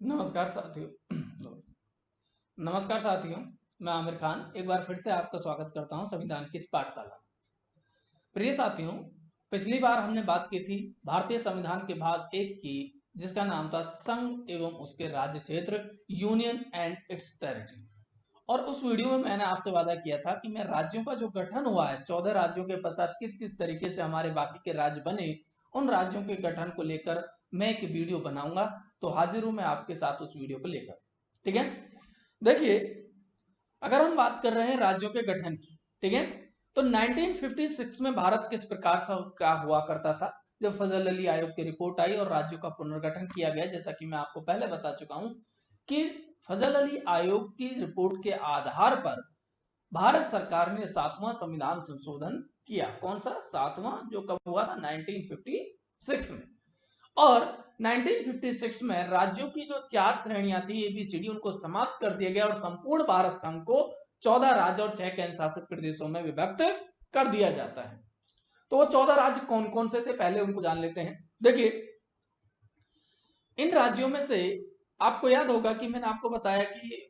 नमस्कार साथियों। नमस्कार साथियों, मैं आमिर खान एक बार फिर से आपका स्वागत करता हूं संविधान की इस पाठशाला। प्रिय साथियों, पिछली बार हमने बात की थी भारतीय संविधान के भाग 1 की, जिसका नाम था संघ एवं उसके राज्य क्षेत्र, यूनियन एंड इट्स टेरिटरी। और उस वीडियो में मैंने आपसे वादा किया था कि मैं राज्यों का जो गठन हुआ है, 14 राज्यों के पश्चात किस किस तरीके से हमारे बाकी के राज्य बने, उन राज्यों के गठन को लेकर मैं एक वीडियो बनाऊंगा। तो हाजिर हूं मैं आपके साथ उस वीडियो को लेकर। ठीक है, देखिए, अगर हम बात कर रहे हैं राज्यों के गठन की, ठीक है, तो 1956 में भारत किस प्रकार से का हुआ करता था, जब फजल अली आयोग की रिपोर्ट आई और राज्यों का पुनर्गठन किया गया। जैसा कि मैं आपको पहले बता चुका हूं कि फजल अली आयोग की रिपोर्ट के आधार पर भारत सरकार ने 7वां संविधान संशोधन किया। कौन सा 7वां? जो कब हुआ था? 1956 में। और 1956 में राज्यों की जो 4 श्रेणियां थी एबीसीडी, उनको समाप्त कर दिया गया और संपूर्ण भारत संघ को 14 राज्य और 6 केंद्र शासित प्रदेशों में विभक्त कर दिया जाता है। तो वो 14 राज्य कौन कौन से थे, पहले उनको जान लेते हैं। देखिए, इन राज्यों में से आपको याद होगा कि मैंने आपको बताया कि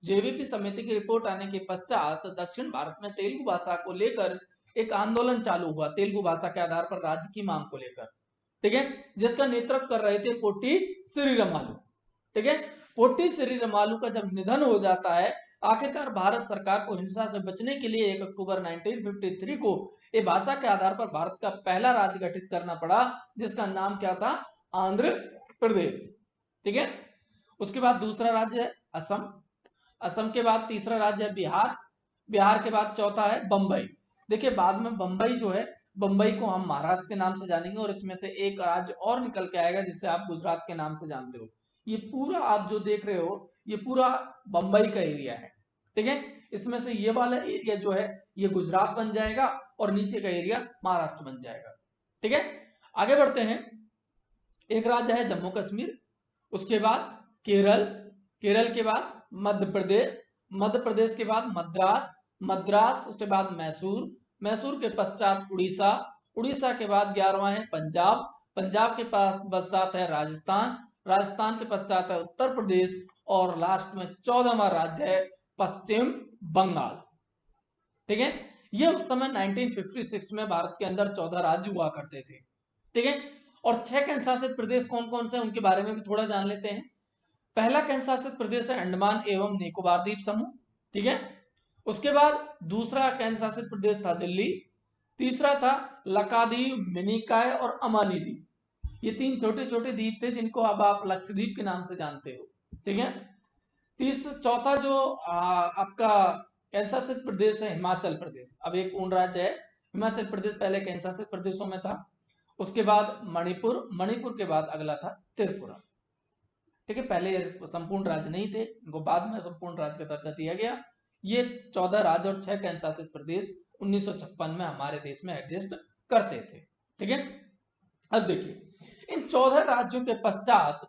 जेवीपी समिति की रिपोर्ट आने के पश्चात दक्षिण भारत में तेलुगु भाषा को लेकर एक आंदोलन चालू हुआ, तेलुगु भाषा के आधार पर राज्य की मांग को लेकर। ठीक है, जिसका नेतृत्व कर रहे थे पोट्टी श्रीरामालू। ठीक है, पोट्टी श्रीरामालू का जब निधन हो जाता है, आखिरकार भारत सरकार को हिंसा से बचने के लिए 1 अक्टूबर 1953 को ये भाषा के आधार पर भारत का पहला राज्य गठित करना पड़ा, जिसका नाम क्या था? आंध्र प्रदेश। ठीक है, उसके बाद दूसरा राज्य है असम। असम के बाद तीसरा राज्य है बिहार। बिहार के बाद चौथा है बंबई। देखिए, बाद में बंबई जो है, बंबई को हम महाराष्ट्र के नाम से जानेंगे और इसमें से एक राज्य और निकल के आएगा जिसे आप गुजरात के नाम से जानते हो। ये पूरा आप जो देख रहे हो, ये पूरा बंबई का एरिया है। ठीक है, इसमें से ये वाला एरिया जो है ये गुजरात बन जाएगा और नीचे का एरिया महाराष्ट्र बन जाएगा। ठीक है, आगे बढ़ते हैं। एक राज्य है जम्मू कश्मीर, उसके बाद केरल, केरल के बाद मध्य प्रदेश, मध्य प्रदेश के बाद मद्रास, मद्रास उसके बाद मैसूर, मैसूर के पश्चात उड़ीसा, उड़ीसा के बाद 11वां है पंजाब, पंजाब के पास पश्चात है राजस्थान, राजस्थान के पश्चात है उत्तर प्रदेश और लास्ट में 14वां राज्य है पश्चिम बंगाल। ठीक है, ये उस समय 1956 में भारत के अंदर 14 राज्य हुआ करते थे। ठीक है, और 6 केंद्र शासित प्रदेश कौन कौन से, उनके बारे में भी थोड़ा जान लेते हैं। पहला केंद्र शासित प्रदेश है अंडमान एवं निकोबार द्वीप समूह। ठीक है, उसके बाद दूसरा केंद्र शासित प्रदेश था दिल्ली, तीसरा था लक्षद्वीप, मिनिकॉय और अमानी द्वीप। ये 3 छोटे छोटे द्वीप थे जिनको अब आप लक्षद्वीप के नाम से जानते हो। ठीक है, चौथा जो आपका केंद्र शासित प्रदेश है हिमाचल प्रदेश। अब एक पूर्ण राज्य है हिमाचल प्रदेश, पहले केंद्र शासित प्रदेशों में था। उसके बाद मणिपुर, मणिपुर के बाद अगला था त्रिपुरा। ठीक है, पहले संपूर्ण राज्य नहीं थे, इनको बाद में संपूर्ण राज्य का दर्जा दिया गया। ये 14 राज्य और 6 केंद्र शासित प्रदेश 1956 में हमारे देश में एग्जिस्ट करते थे। ठीक है, अब देखिए, इन 14 राज्यों के पश्चात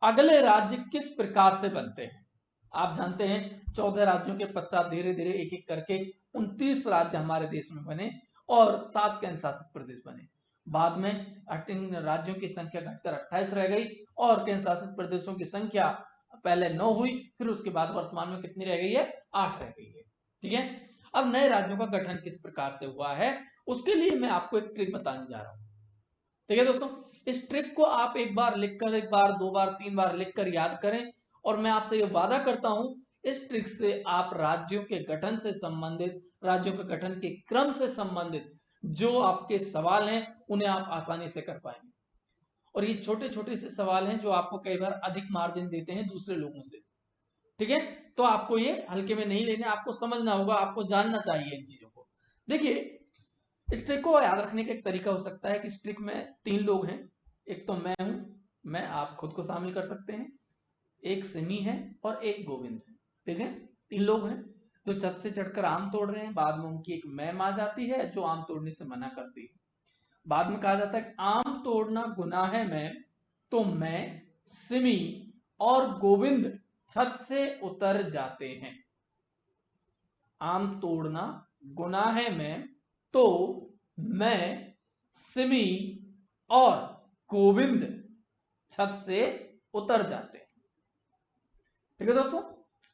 अगले राज्य किस प्रकार से बनते हैं। आप जानते हैं 14 राज्यों के पश्चात धीरे धीरे एक एक करके 29 राज्य हमारे देश में बने और 7 केंद्र शासित प्रदेश बने। बाद में राज्यों की संख्या घटकर 28 रह गई और केंद्र शासित प्रदेशों की संख्या पहले 9 हुई, फिर उसके बाद वर्तमान में कितनी रह गई है? 8 रह गई है। ठीक है, अब नए राज्यों का गठन किस प्रकार से हुआ है, उसके लिए मैं आपको एक ट्रिक बताने जा रहा हूं। ठीक है दोस्तों, इस ट्रिक को आप एक बार लिखकर, एक बार, 2 बार, 3 बार लिखकर याद करें और मैं आपसे ये वादा करता हूं इस ट्रिक से आप राज्यों के गठन से संबंधित, राज्यों के गठन के क्रम से संबंधित जो आपके सवाल हैं उन्हें आप आसानी से कर पाएंगे। और ये छोटे छोटे से सवाल हैं जो आपको कई बार अधिक मार्जिन देते हैं दूसरे लोगों से। ठीक है, तो आपको ये हल्के में नहीं लेने, आपको समझना होगा, आपको जानना चाहिए इन चीजों को। देखिए, इस ट्रिक को याद रखने का एक तरीका हो सकता है कि इस ट्रिक में 3 लोग हैं। एक तो मैं हूं, मैं, आप खुद को शामिल कर सकते हैं, एक सिमी है और एक गोविंद है। ठीक है, 3 लोग हैं जो छत से चढ़कर आम तोड़ रहे हैं। बाद में उनकी एक मैम आ जाती है जो आम तोड़ने से मना करती है। बाद में कहा जाता है आम तोड़ना गुनाह है मैम, तो मैं, सिमी और गोविंद छत से उतर जाते हैं। आम तोड़ना गुनाह है मैम, तो मैं, सिमी और गोविंद छत से उतर जाते हैं। ठीक है दोस्तों,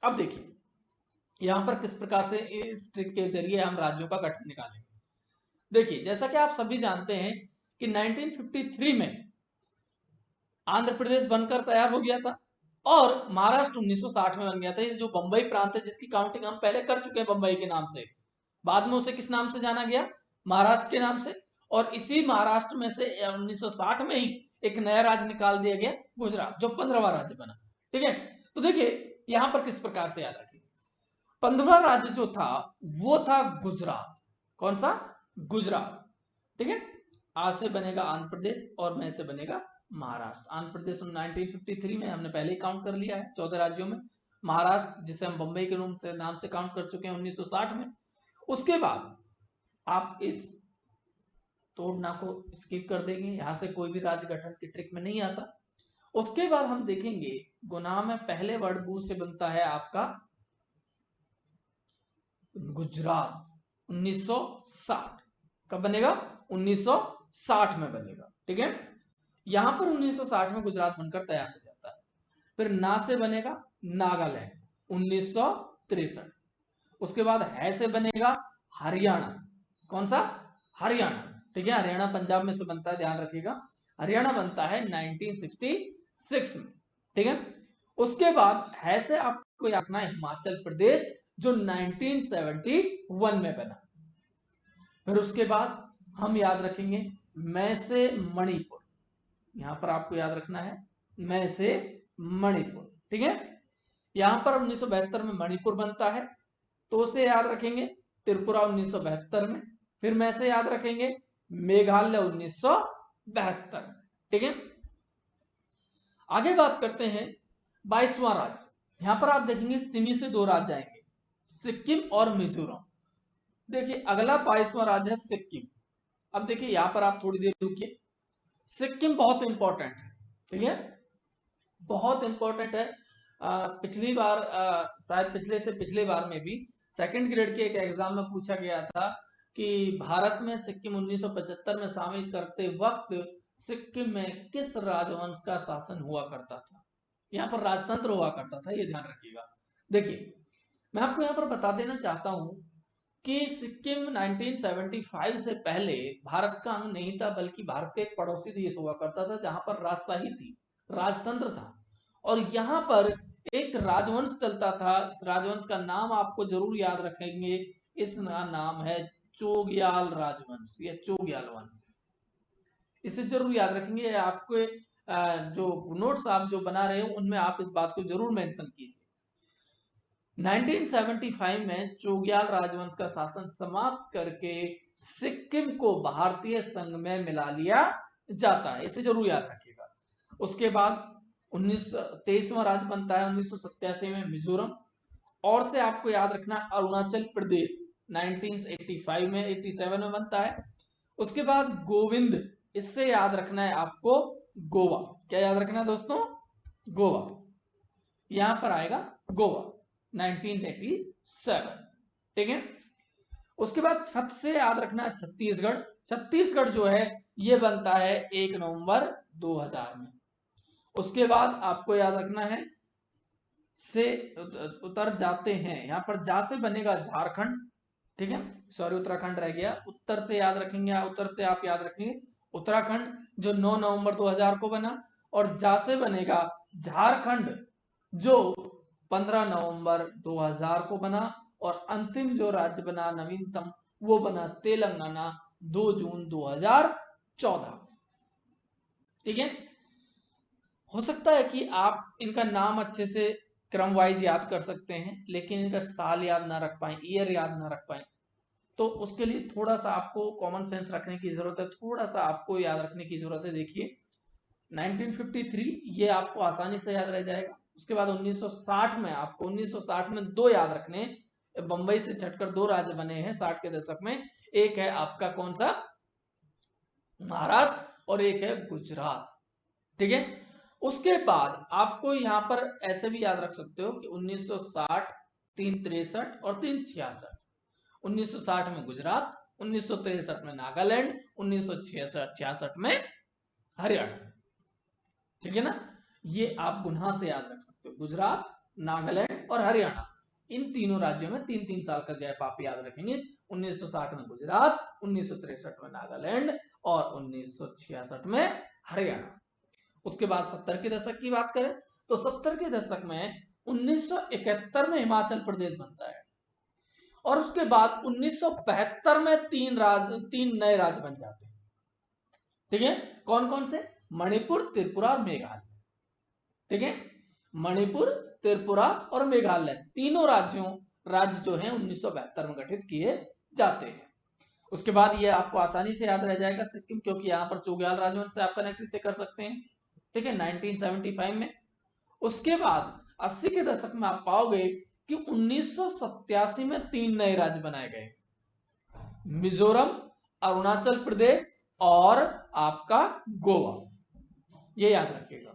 अब देखिए यहां पर किस प्रकार से इस ट्रिक के जरिए हम राज्यों का गठन निकालेंगे। देखिए जैसा कि आप सभी जानते हैं कि 1953 में आंध्र प्रदेश बनकर तैयार हो गया था और महाराष्ट्र 1960 में बन गया था। ये जो बंबई प्रांत है जिसकी काउंटिंग हम पहले कर चुके हैं बंबई के नाम से, बाद में उसे किस नाम से जाना गया, महाराष्ट्र के नाम से। और इसी महाराष्ट्र में से 1960 में ही एक नया राज्य निकाल दिया गया गुजरात, जो 15वां राज्य बना। ठीक है, तो देखिए यहां पर किस प्रकार से याद रखिए, 15वां राज्य जो था वो था गुजरात। कौन सा? गुजरात। ठीक है, आज से बनेगा आंध्र प्रदेश और मैं से बनेगा महाराष्ट्र। आंध्र प्रदेश 1953 में हमने पहले ही काउंट कर लिया है 14 राज्यों में। महाराष्ट्र जिसे हम बंबई के रूम से नाम से काउंट कर चुके हैं 1960 में। उसके बाद आप इस तोड़ना को स्किप कर देंगे, यहां से कोई भी राज्य गठन की ट्रिक में नहीं आता। उसके बाद हम देखेंगे गुना में पहले वर्ड गु से बनता है आपका गुजरात 1960। कब बनेगा? 1960 में बनेगा। ठीक है, यहां पर 1960 में गुजरात बनकर तैयार हो जाता है। फिर ना से बनेगा नागालैंड 1963। उसके बाद है से बनेगा हरियाणा। कौन सा? हरियाणा। ठीक है, हरियाणा पंजाब में से बनता है, ध्यान रखिएगा। हरियाणा बनता है 1966 में। ठीक है, उसके बाद है से आपको रखना है हिमाचल प्रदेश, जो 1971 में बना। फिर उसके बाद हम याद रखेंगे मैं से मणिपुर, यहां पर आपको याद रखना है मैं से मणिपुर। ठीक है, यहां पर 1972 में मणिपुर बनता है, तो उसे याद रखेंगे त्रिपुरा 1972 में। फिर मैं से याद रखेंगे मेघालय 1972। ठीक है, आगे बात करते हैं 22वां राज्य। यहां पर आप देखेंगे सिमी से 2 राज्य आएंगे, सिक्किम और मिजोरम। देखिए अगला 22वां राज्य है सिक्किम। अब देखिए यहां पर आप थोड़ी देर रुकिए, सिक्किम बहुत इंपॉर्टेंट है। ठीक है, बहुत इंपॉर्टेंट है। पिछली बार शायद पिछले से पिछले बार में भी सेकंड ग्रेड के एक एग्जाम में पूछा गया था कि भारत में सिक्किम 1975 में शामिल करते वक्त सिक्किम में किस राजवंश का शासन हुआ करता था। यहाँ पर राजतंत्र हुआ करता था, ये ध्यान रखिएगा। देखिए मैं आपको यहाँ पर बता देना चाहता हूं कि सिक्किम 1975 से पहले भारत का अंग नहीं था, बल्कि भारत का एक पड़ोसी देश हुआ करता था जहां पर राजशाही थी, राजतंत्र था। और यहाँ पर एक राजवंश चलता था। इस राजवंश का नाम आपको जरूर याद रखेंगे, इसका नाम है चोग्याल राजवंश या चोग्याल वंश। इसे जरूर याद रखेंगे। आपके जो नोट्स आप जो बना रहे हो उनमें आप इस बात को जरूर मेंशन कीजिए। 1975 में चोग्याल राजवंश का शासन समाप्त करके सिक्किम को भारतीय संघ में मिला लिया जाता है, इसे जरूर याद रखिएगा। उसके बाद 23वां राज्य बनता है 1987 में मिजोरम। और से आपको याद रखना अरुणाचल प्रदेश 1985 में 87 में बनता है। उसके बाद गोविंद, इससे याद रखना है आपको गोवा। क्या याद रखना है दोस्तों? गोवा, यहां पर आएगा गोवा 1987। ठीक है, उसके बाद छत से याद रखना है छत्तीसगढ़। छत्तीसगढ़ जो है ये बनता है 1 नवंबर 2000 में। उसके बाद आपको याद रखना है से उतर जाते हैं, यहां पर जा से बनेगा झारखंड। ठीक है, सॉरी उत्तराखंड रह गया। उत्तर से याद रखेंगे, उत्तर से आप याद रखेंगे उत्तराखंड, जो 9 नवंबर 2000 को बना। और जा से बनेगा झारखंड, जो 15 नवंबर 2000 को बना। और अंतिम जो राज्य बना नवीनतम, वो बना तेलंगाना 2 जून 2014। ठीक है, हो सकता है कि आप इनका नाम अच्छे से क्रम वाइज याद कर सकते हैं, लेकिन इनका साल याद ना रख पाए, ईयर याद ना रख पाए, तो उसके लिए थोड़ा सा आपको कॉमन सेंस रखने की जरूरत है, थोड़ा सा आपको याद रखने की जरूरत है। देखिए 1953 ये आपको आसानी से याद रह जाएगा। उसके बाद 1960 में आपको 1960 में 2 याद रखने, बंबई से छटकर 2 राज्य बने हैं 60 के दशक में। एक है आपका कौन सा? महाराष्ट्र, और एक है गुजरात। ठीक है, उसके बाद आपको यहां पर ऐसे भी याद रख सकते हो कि 1960, 363 और 366। 1960 में गुजरात, 1963 में नागालैंड, 1966 में हरियाणा। ठीक है ना, ये आप गुना से याद रख सकते हो, गुजरात, नागालैंड और हरियाणा, इन तीनों राज्यों में 3-3 साल का गैप आप याद रखेंगे। 1960 में गुजरात, 1963 में नागालैंड और 1966 में हरियाणा। उसके बाद 70 के दशक की बात करें तो 70 के दशक में 1971 में हिमाचल प्रदेश बनता है और उसके बाद 1975 में 3 नए राज्य बन जाते हैं। ठीक है, कौन कौन से? मणिपुर, त्रिपुरा और मेघालय। ठीक है, मणिपुर, त्रिपुरा और मेघालय तीनों राज्य जो हैं 1972 में गठित किए जाते हैं। उसके बाद ये आपको आसानी से याद रह जाएगा सिक्किम, क्योंकि यहाँ पर चौग्याल राजवंश से आप कनेक्ट इसे कर सकते हैं। ठीक है, 1975 में। उसके बाद 80 के दशक में आप पाओगे कि 1987 में 3 नए राज्य बनाए गए, मिजोरम, अरुणाचल प्रदेश और आपका गोवा, ये याद रखिएगा।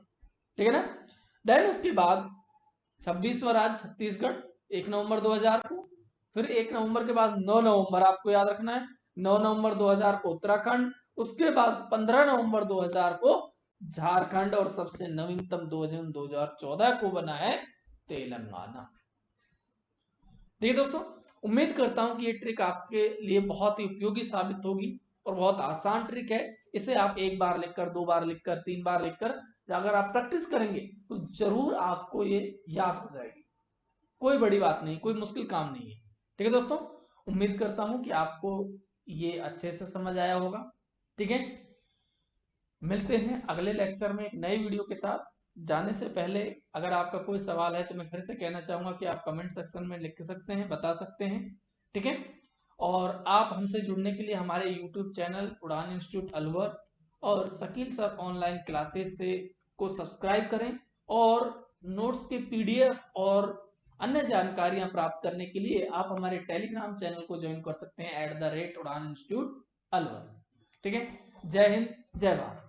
ठीक है ना। देन उसके बाद 26वां राज्य छत्तीसगढ़ 1 नवंबर 2000 को, फिर 1 नवंबर के बाद 9 नवंबर आपको याद रखना है, 9 नवंबर 2000 को उत्तराखंड, उसके बाद 15 नवंबर 2000 को झारखंड और सबसे नवीनतम 2 जून 2014 को बना है तेलंगाना। ठीक है दोस्तों, उम्मीद करता हूं कि ये ट्रिक आपके लिए बहुत ही उपयोगी साबित होगी और बहुत आसान ट्रिक है। इसे आप 1 बार लिखकर, 2 बार लिखकर, 3 बार लिखकर अगर आप प्रैक्टिस करेंगे तो जरूर आपको ये याद हो जाएगी। कोई बड़ी बात नहीं, कोई मुश्किल काम नहीं है। ठीक है दोस्तों, उम्मीद करता हूं कि आपको ये अच्छे से समझ आया होगा। ठीक है, मिलते हैं अगले लेक्चर में एक नई वीडियो के साथ। जाने से पहले अगर आपका कोई सवाल है तो मैं फिर से कहना चाहूंगा कि आप कमेंट सेक्शन में लिख सकते हैं, बता सकते हैं। ठीक है, और आप हमसे जुड़ने के लिए हमारे YouTube चैनल उड़ान इंस्टीट्यूट अलवर और शकील सर ऑनलाइन क्लासेस से को सब्सक्राइब करें और नोट्स के PDF और अन्य जानकारियां प्राप्त करने के लिए आप हमारे टेलीग्राम चैनल को ज्वाइन कर सकते हैं @उड़ान इंस्टीट्यूट अलवर। ठीक है, जय हिंद, जय भारत।